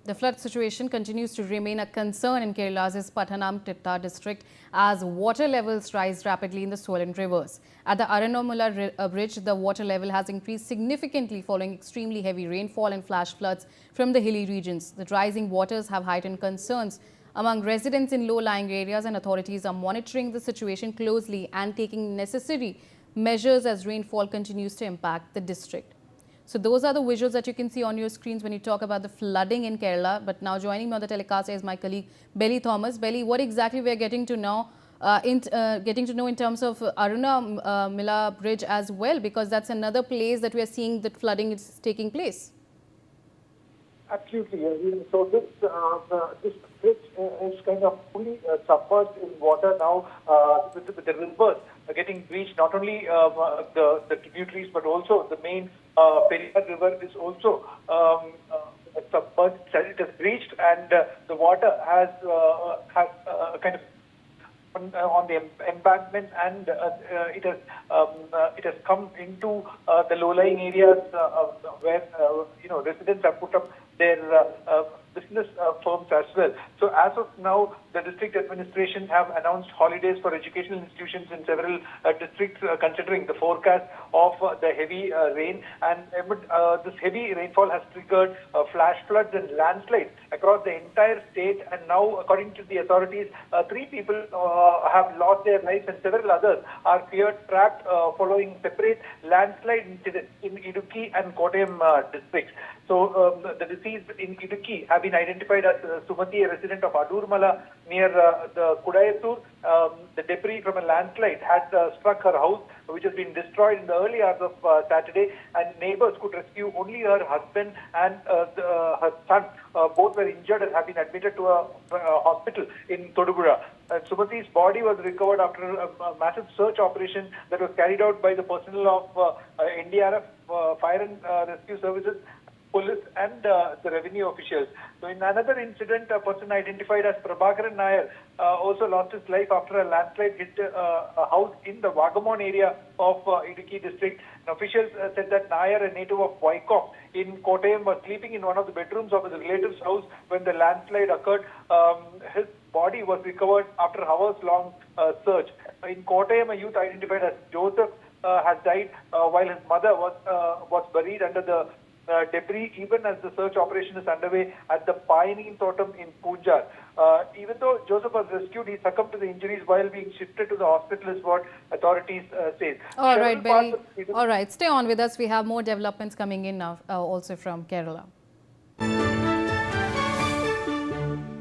The flood situation continues to remain a concern in Kerala's Pathanamthitta district as water levels rise rapidly in the swollen rivers. At the Aranmula Bridge, the water level has increased significantly following extremely heavy rainfall and flash floods from the hilly regions. The rising waters have heightened concerns among residents in low-lying areas, and authorities are monitoring the situation closely and taking necessary measures as rainfall continues to impact the district. So those are the visuals that you can see on your screens when you talk about the flooding in Kerala. But now joining me on the telecast is my colleague Belly Thomas. Belly, what exactly we are getting to know in terms of Aranmula Bridge as well, because that's another place that we are seeing that flooding is taking place. Absolutely. So this bridge is kind of fully submerged in water now, with the rivers getting breached. Not only the tributaries, but also the main Periyar River is also submerged. It has breached, and the water has kind of on the embankment, and it has come into the low-lying areas where residents have put up their business firms as well. So as of now, the district administration have announced holidays for educational institutions in several districts, considering the forecast of the heavy rain. And this heavy rainfall has triggered flash floods and landslides across the entire state. And now, according to the authorities, 3 people have lost their lives, and several others are feared trapped following separate landslide incidents in Idukki and Kottayam districts. So the deceased in Idukki have been identified as Sumati, a resident of Adurmala near the Kudayathur. The debris from a landslide had struck her house, which has been destroyed in the early hours of Saturday, and neighbors could rescue only her husband and her son. Both were injured and have been admitted to a hospital in Todupuzha. Sumati's body was recovered after a massive search operation that was carried out by the personnel of NDRF, Fire and Rescue Services, police and the revenue officials. So in another incident, a person identified as Prabhakaran Nair also lost his life after a landslide hit a house in the Vagamon area of Idukki district. And officials said that Nair, a native of Vaikom in Kottayam, was sleeping in one of the bedrooms of his relative's house when the landslide occurred. His body was recovered after hours-long search. In Kottayam, a youth identified as Joseph has died while his mother was buried under the debris, even as the search operation is underway at the Pioneer Totem in Punjab. Even though Joseph was rescued, he succumbed to the injuries while being shifted to the hospital, is what authorities say. All right, Belly. All right, stay on with us. We have more developments coming in now, also from Kerala.